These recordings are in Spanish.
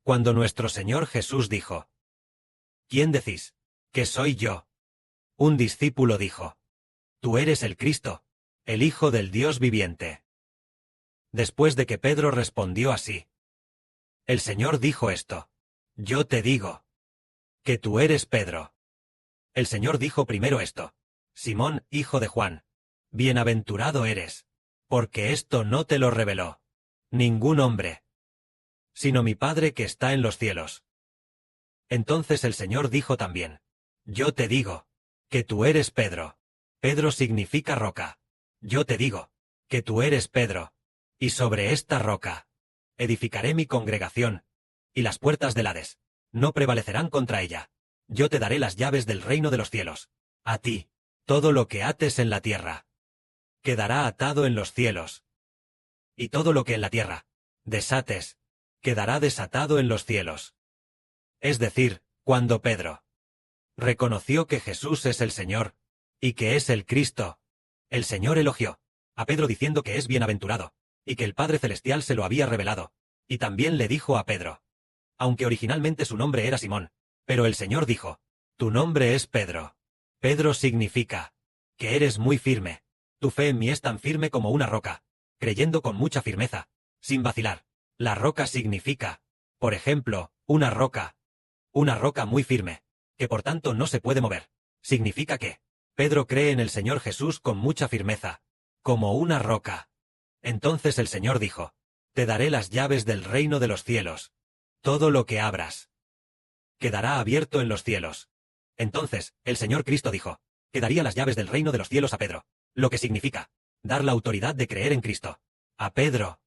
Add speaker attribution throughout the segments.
Speaker 1: Cuando nuestro Señor Jesús dijo: ¿Quién decís que soy yo? Un discípulo dijo: Tú eres el Cristo, el Hijo del Dios viviente. Después de que Pedro respondió así, el Señor dijo esto: Yo te digo que tú eres Pedro. El Señor dijo primero esto: Simón, hijo de Juan, bienaventurado eres, porque esto no te lo reveló ningún hombre, sino mi Padre que está en los cielos. Entonces el Señor dijo también: Yo te digo que tú eres Pedro. Pedro significa roca. Yo te digo que tú eres Pedro, y sobre esta roca edificaré mi congregación, y las puertas del Hades no prevalecerán contra ella. Yo te daré las llaves del reino de los cielos. A ti, todo lo que ates en la tierra quedará atado en los cielos, y todo lo que en la tierra desates quedará desatado en los cielos. Es decir, cuando Pedro reconoció que Jesús es el Señor, y que es el Cristo, el Señor elogió a Pedro diciendo que es bienaventurado, y que el Padre Celestial se lo había revelado, y también le dijo a Pedro, aunque originalmente su nombre era Simón, pero el Señor dijo: Tu nombre es Pedro. Pedro significa que eres muy firme. Tu fe en mí es tan firme como una roca, creyendo con mucha firmeza, sin vacilar. La roca significa, por ejemplo, una roca muy firme, que por tanto no se puede mover. Significa que Pedro cree en el Señor Jesús con mucha firmeza, como una roca. Entonces el Señor dijo: Te daré las llaves del reino de los cielos. Todo lo que abras quedará abierto en los cielos. Entonces, el Señor Cristo dijo que daría las llaves del reino de los cielos a Pedro, lo que significa dar la autoridad de creer en Cristo a Pedro,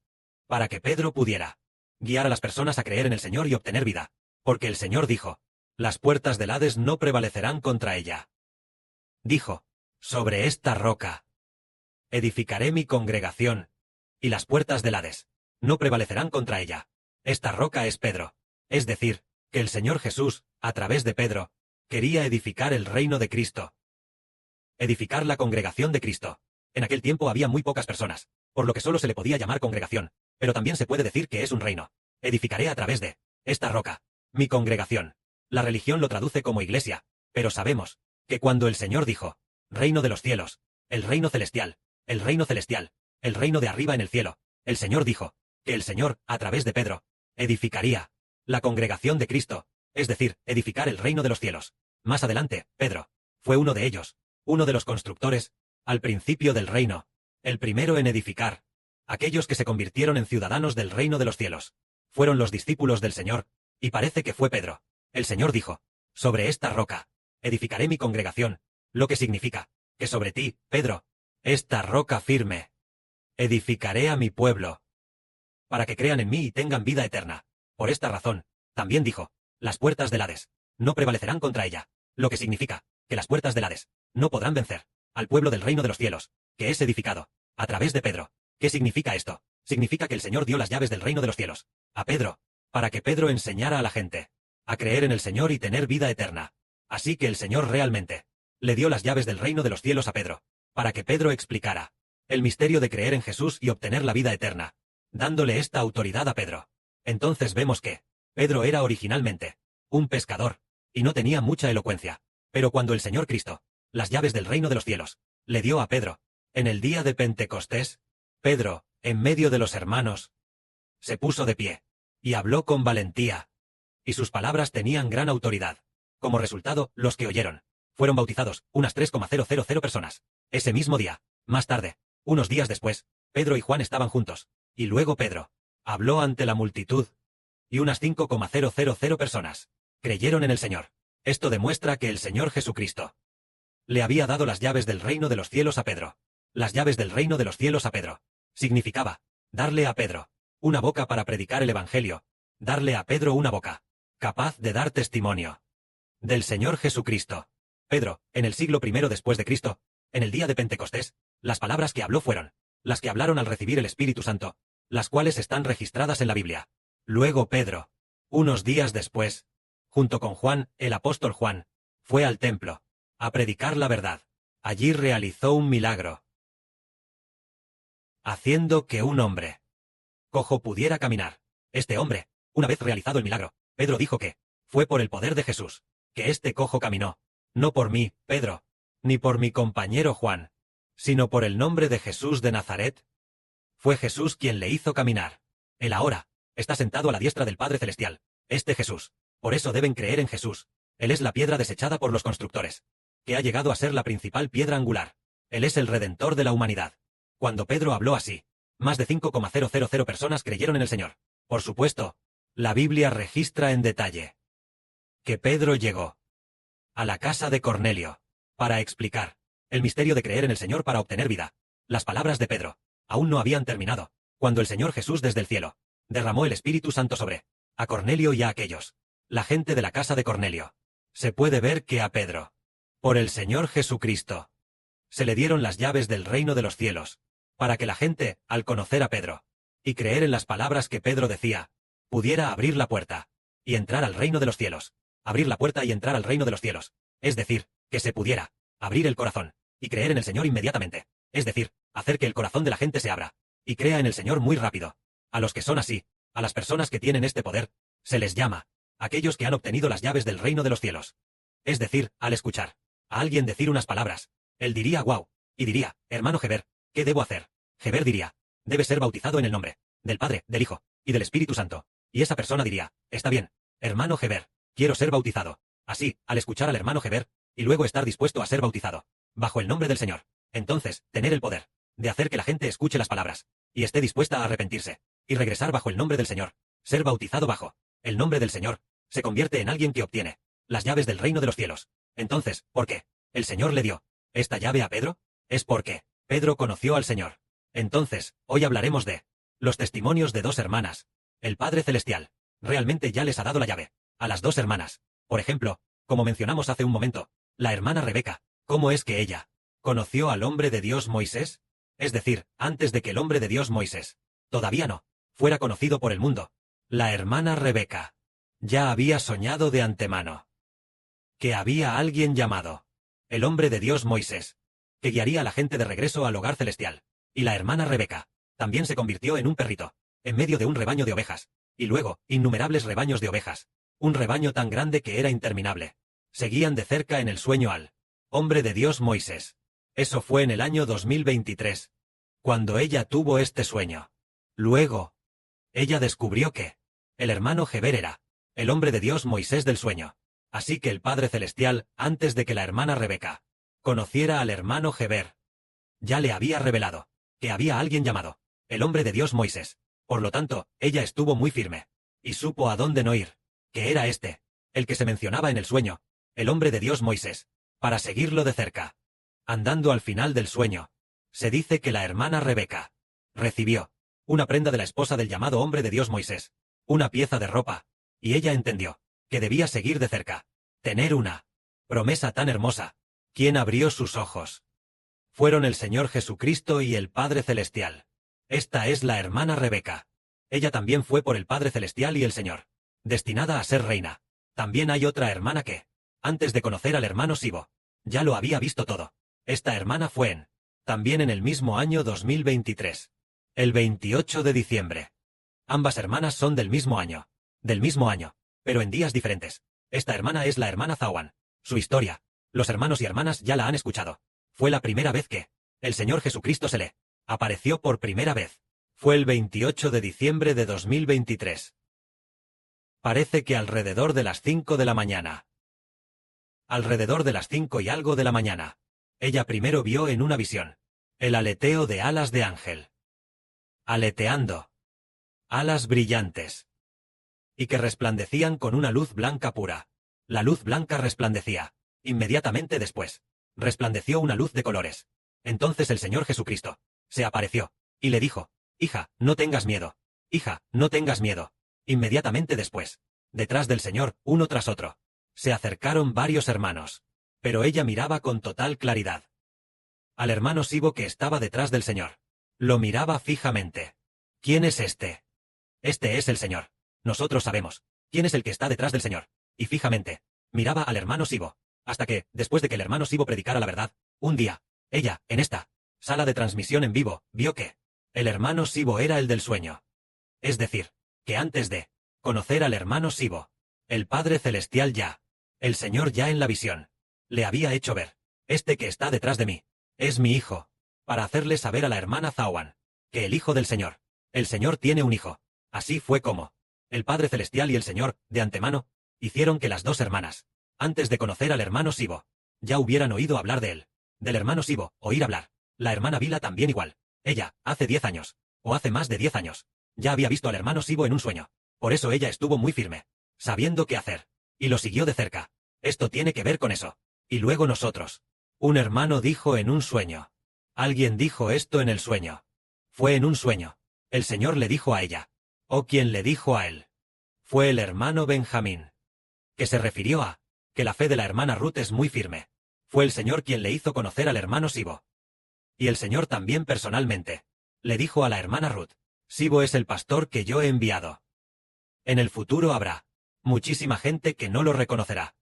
Speaker 1: para que Pedro pudiera guiar a las personas a creer en el Señor y obtener vida, porque el Señor dijo: Las puertas del Hades no prevalecerán contra ella. Dijo: Sobre esta roca edificaré mi congregación, y las puertas del Hades no prevalecerán contra ella. Esta roca es Pedro, es decir, que el Señor Jesús, a través de Pedro, quería edificar el reino de Cristo. Edificar la congregación de Cristo. En aquel tiempo había muy pocas personas, por lo que solo se le podía llamar congregación, pero también se puede decir que es un reino. Edificaré a través de esta roca mi congregación. La religión lo traduce como iglesia, pero sabemos que cuando el Señor dijo: Reino de los cielos, el reino celestial, el reino celestial, el reino de arriba en el cielo, el Señor dijo que el Señor, a través de Pedro, edificaría la congregación de Cristo, es decir, edificar el reino de los cielos. Más adelante, Pedro fue uno de ellos, uno de los constructores, al principio del reino, el primero en edificar. Aquellos que se convirtieron en ciudadanos del reino de los cielos fueron los discípulos del Señor, y parece que fue Pedro. El Señor dijo: Sobre esta roca edificaré mi congregación, lo que significa que sobre ti, Pedro, esta roca firme, edificaré a mi pueblo, para que crean en mí y tengan vida eterna. Por esta razón, también dijo: Las puertas del Hades no prevalecerán contra ella, lo que significa que las puertas del Hades no podrán vencer al pueblo del reino de los cielos, que es edificado a través de Pedro. ¿Qué significa esto? Significa que el Señor dio las llaves del reino de los cielos a Pedro, para que Pedro enseñara a la gente a creer en el Señor y tener vida eterna. Así que el Señor realmente le dio las llaves del reino de los cielos a Pedro, para que Pedro explicara el misterio de creer en Jesús y obtener la vida eterna, dándole esta autoridad a Pedro. Entonces vemos que Pedro era originalmente un pescador, y no tenía mucha elocuencia, pero cuando el Señor Cristo, las llaves del reino de los cielos, le dio a Pedro, en el día de Pentecostés, Pedro, en medio de los hermanos, se puso de pie, y habló con valentía, y sus palabras tenían gran autoridad. Como resultado, los que oyeron fueron bautizados, unas 3,000 personas. Ese mismo día, más tarde, unos días después, Pedro y Juan estaban juntos, y luego Pedro habló ante la multitud, y unas 5,000 personas creyeron en el Señor. Esto demuestra que el Señor Jesucristo le había dado las llaves del reino de los cielos a Pedro. Las llaves del reino de los cielos a Pedro significaba darle a Pedro una boca para predicar el Evangelio, darle a Pedro una boca capaz de dar testimonio del Señor Jesucristo. Pedro, en el siglo I después de Cristo, en el día de Pentecostés, las palabras que habló fueron las que hablaron al recibir el Espíritu Santo, las cuales están registradas en la Biblia. Luego Pedro, unos días después, junto con Juan, el apóstol Juan, fue al templo a predicar la verdad. Allí realizó un milagro, haciendo que un hombre cojo pudiera caminar. Este hombre Una vez realizado el milagro, Pedro dijo que fue por el poder de Jesús que este cojo caminó. No por mí, Pedro, ni por mi compañero Juan, sino por el nombre de Jesús de Nazaret. Fue Jesús quien le hizo caminar. Él ahora está sentado a la diestra del Padre Celestial. Este Jesús. Por eso deben creer en Jesús. Él es la piedra desechada por los constructores, que ha llegado a ser la principal piedra angular. Él es el Redentor de la humanidad. Cuando Pedro habló así, más de 5,000 personas creyeron en el Señor. Por supuesto, la Biblia registra en detalle que Pedro llegó a la casa de Cornelio para explicar el misterio de creer en el Señor para obtener vida. Las palabras de Pedro aún no habían terminado, cuando el Señor Jesús desde el cielo derramó el Espíritu Santo sobre a Cornelio y a aquellos, la gente de la casa de Cornelio. Se puede ver que a Pedro, por el Señor Jesucristo, se le dieron las llaves del reino de los cielos, para que la gente, al conocer a Pedro, y creer en las palabras que Pedro decía, pudiera abrir la puerta, y entrar al reino de los cielos. Abrir la puerta y entrar al reino de los cielos. Es decir, que se pudiera abrir el corazón, y creer en el Señor inmediatamente. Es decir, hacer que el corazón de la gente se abra, y crea en el Señor muy rápido. A los que son así, a las personas que tienen este poder, se les llama aquellos que han obtenido las llaves del reino de los cielos. Es decir, al escuchar a alguien decir unas palabras, él diría wow, y diría, hermano Heber, ¿qué debo hacer? Heber diría, debe ser bautizado en el nombre del Padre, del Hijo, y del Espíritu Santo. Y esa persona diría, está bien, hermano Heber, quiero ser bautizado. Así, al escuchar al hermano Heber, y luego estar dispuesto a ser bautizado, bajo el nombre del Señor, entonces, tener el poder de hacer que la gente escuche las palabras, y esté dispuesta a arrepentirse, y regresar bajo el nombre del Señor, ser bautizado bajo el nombre del Señor, se convierte en alguien que obtiene las llaves del reino de los cielos. Entonces, ¿por qué el Señor le dio esta llave a Pedro? Es porque Pedro conoció al Señor. Entonces, hoy hablaremos de los testimonios de dos hermanas. El Padre Celestial realmente ya les ha dado la llave a las dos hermanas. Por ejemplo, como mencionamos hace un momento, la hermana Rebeca, ¿cómo es que ella conoció al hombre de Dios Moisés? Es decir, antes de que el hombre de Dios Moisés todavía no fuera conocido por el mundo, la hermana Rebeca ya había soñado de antemano que había alguien llamado el hombre de Dios Moisés, que guiaría a la gente de regreso al hogar celestial. Y la hermana Rebeca también se convirtió en un perrito, en medio de un rebaño de ovejas, y luego, innumerables rebaños de ovejas, un rebaño tan grande que era interminable. Seguían de cerca en el sueño al hombre de Dios Moisés. Eso fue en el año 2023, cuando ella tuvo este sueño. Luego, ella descubrió que el hermano Heber era el hombre de Dios Moisés del sueño. Así que el Padre Celestial, antes de que la hermana Rebeca conociera al hermano Heber, ya le había revelado que había alguien llamado el hombre de Dios Moisés. Por lo tanto, ella estuvo muy firme, y supo a dónde no ir, que era este, el que se mencionaba en el sueño, el hombre de Dios Moisés, para seguirlo de cerca. Andando al final del sueño, se dice que la hermana Rebeca recibió una prenda de la esposa del llamado hombre de Dios Moisés, una pieza de ropa, y ella entendió que debía seguir de cerca, tener una promesa tan hermosa. ¿Quién abrió sus ojos? Fueron el Señor Jesucristo y el Padre Celestial. Esta es la hermana Rebeca. Ella también fue por el Padre Celestial y el Señor, destinada a ser reina. También hay otra hermana que, antes de conocer al hermano Sibo, ya lo había visto todo. Esta hermana fue también en el mismo año 2023. El 28 de diciembre. Ambas hermanas son del mismo año, pero en días diferentes. Esta hermana es la hermana Zawan. Su historia, los hermanos y hermanas ya la han escuchado. Fue la primera vez que el Señor Jesucristo se le apareció por primera vez. Fue el 28 de diciembre de 2023. Parece que alrededor de las 5 de la mañana. Alrededor de las 5 y algo de la mañana. Ella primero vio en una visión el aleteo de alas de ángel. Aleteando. Alas brillantes. Y que resplandecían con una luz blanca pura. La luz blanca resplandecía. Inmediatamente después, resplandeció una luz de colores. Entonces el Señor Jesucristo se apareció, y le dijo, hija, no tengas miedo. Hija, no tengas miedo. Inmediatamente después, detrás del Señor, uno tras otro, se acercaron varios hermanos. Pero ella miraba con total claridad al hermano Sibo que estaba detrás del Señor. Lo miraba fijamente. ¿Quién es este? Este es el Señor. Nosotros sabemos quién es el que está detrás del Señor. Y fijamente, miraba al hermano Sibo, hasta que, después de que el hermano Sibo predicara la verdad, un día, ella, en esta sala de transmisión en vivo, vio que el hermano Sibo era el del sueño. Es decir, que antes de conocer al hermano Sibo. El Padre Celestial ya. El Señor ya en la visión. Le había hecho ver. Este que está detrás de mí. Es mi hijo. Para hacerle saber a la hermana Zawan. Que el hijo del Señor. El Señor tiene un hijo. Así fue como. El Padre Celestial y el Señor, de antemano, hicieron que las dos hermanas, antes de conocer al hermano Sibo, ya hubieran oído hablar de él. Del hermano Sibo, oír hablar. La hermana Vila también igual. Ella, hace 10 años. O hace más de 10 años. Ya había visto al hermano Sibo en un sueño. Por eso ella estuvo muy firme. Sabiendo qué hacer. Y lo siguió de cerca. Esto tiene que ver con eso. Y luego nosotros. Un hermano dijo en un sueño. Alguien dijo esto en el sueño. Fue en un sueño. El Señor le dijo a ella. O quien le dijo a él. Fue el hermano Benjamín. Que se refirió a. Que la fe de la hermana Ruth es muy firme. Fue el Señor quien le hizo conocer al hermano Sibo. Y el Señor también personalmente. Le dijo a la hermana Ruth. Sibo es el pastor que yo he enviado. En el futuro habrá muchísima gente que no lo reconocerá.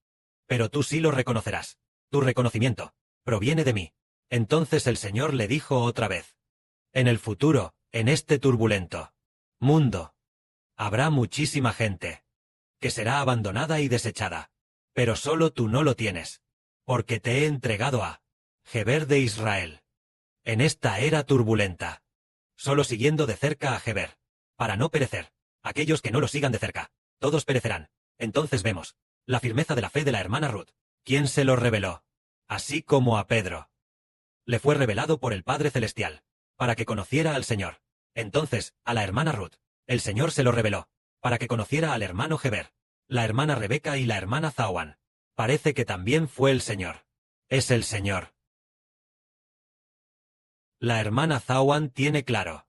Speaker 1: Pero tú sí lo reconocerás. Tu reconocimiento proviene de mí. Entonces el Señor le dijo otra vez. En el futuro, en este turbulento mundo, habrá muchísima gente que será abandonada y desechada. Pero solo tú no lo tienes. Porque te he entregado a Geber de Israel. En esta era turbulenta. Solo siguiendo de cerca a Geber. Para no perecer. Aquellos que no lo sigan de cerca. Todos perecerán. Entonces vemos la firmeza de la fe de la hermana Ruth. ¿Quién se lo reveló? Así como a Pedro. Le fue revelado por el Padre Celestial. Para que conociera al Señor. Entonces, a la hermana Ruth, el Señor se lo reveló. Para que conociera al hermano Geber. La hermana Rebeca y la hermana Zawan. Parece que también fue el Señor. Es el Señor. La hermana Zawan tiene claro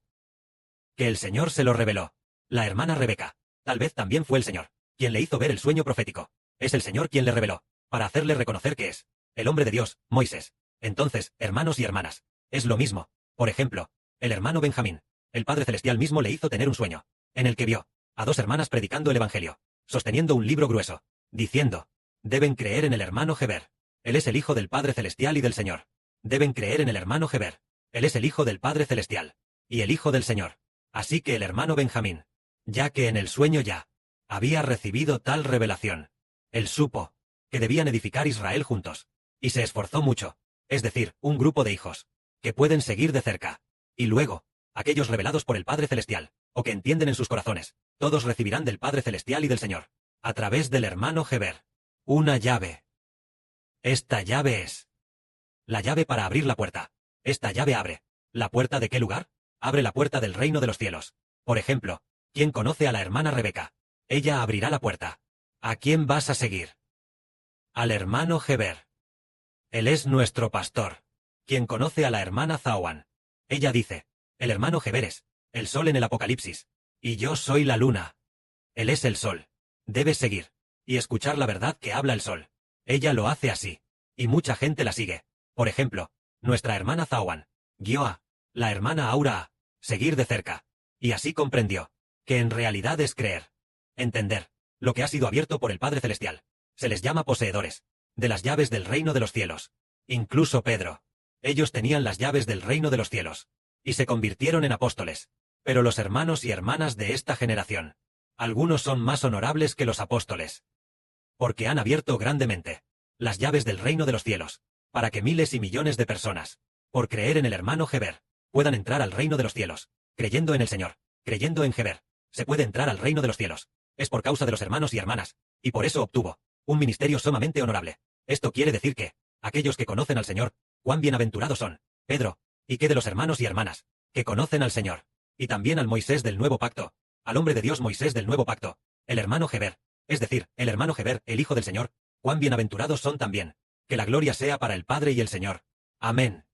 Speaker 1: que el Señor se lo reveló. La hermana Rebeca. Tal vez también fue el Señor quien le hizo ver el sueño profético. Es el Señor quien le reveló, para hacerle reconocer que es el hombre de Dios, Moisés. Entonces, hermanos y hermanas, es lo mismo. Por ejemplo, el hermano Benjamín. El Padre Celestial mismo le hizo tener un sueño, en el que vio a dos hermanas predicando el Evangelio, sosteniendo un libro grueso, diciendo, deben creer en el hermano Geber. Él es el Hijo del Padre Celestial y del Señor. Deben creer en el hermano Geber. Él es el Hijo del Padre Celestial y el Hijo del Señor. Así que el hermano Benjamín, ya que en el sueño ya había recibido tal revelación, él supo que debían edificar Israel juntos, y se esforzó mucho, es decir, un grupo de hijos, que pueden seguir de cerca, y luego, aquellos revelados por el Padre Celestial, o que entienden en sus corazones, todos recibirán del Padre Celestial y del Señor, a través del hermano Geber, una llave. Esta llave es la llave para abrir la puerta. Esta llave abre. ¿La puerta de qué lugar? Abre la puerta del reino de los cielos. Por ejemplo, ¿quién conoce a la hermana Rebeca? Ella abrirá la puerta. ¿A quién vas a seguir? Al hermano Geber. Él es nuestro pastor. ¿Quién conoce a la hermana Zawan? Ella dice, el hermano Geber es el sol en el Apocalipsis. Y yo soy la luna. Él es el sol. Debes seguir y escuchar la verdad que habla el sol. Ella lo hace así. Y mucha gente la sigue. Por ejemplo, nuestra hermana Zawan guió a la hermana Aura a seguir de cerca. Y así comprendió que en realidad es creer. Entender lo que ha sido abierto por el Padre Celestial. Se les llama poseedores de las llaves del reino de los cielos. Incluso Pedro. Ellos tenían las llaves del reino de los cielos. Y se convirtieron en apóstoles. Pero los hermanos y hermanas de esta generación, algunos son más honorables que los apóstoles. Porque han abierto grandemente las llaves del reino de los cielos, para que miles y millones de personas, por creer en el hermano Geber, puedan entrar al reino de los cielos, creyendo en el Señor, creyendo en Geber. Se puede entrar al reino de los cielos. Es por causa de los hermanos y hermanas, y por eso obtuvo un ministerio sumamente honorable. Esto quiere decir que, aquellos que conocen al Señor, cuán bienaventurados son, Pedro, y que de los hermanos y hermanas, que conocen al Señor, y también al Moisés del nuevo pacto, al hombre de Dios Moisés del nuevo pacto, el hermano Geber, es decir, el hermano Geber, el Hijo del Señor, cuán bienaventurados son también. Que la gloria sea para el Padre y el Señor. Amén.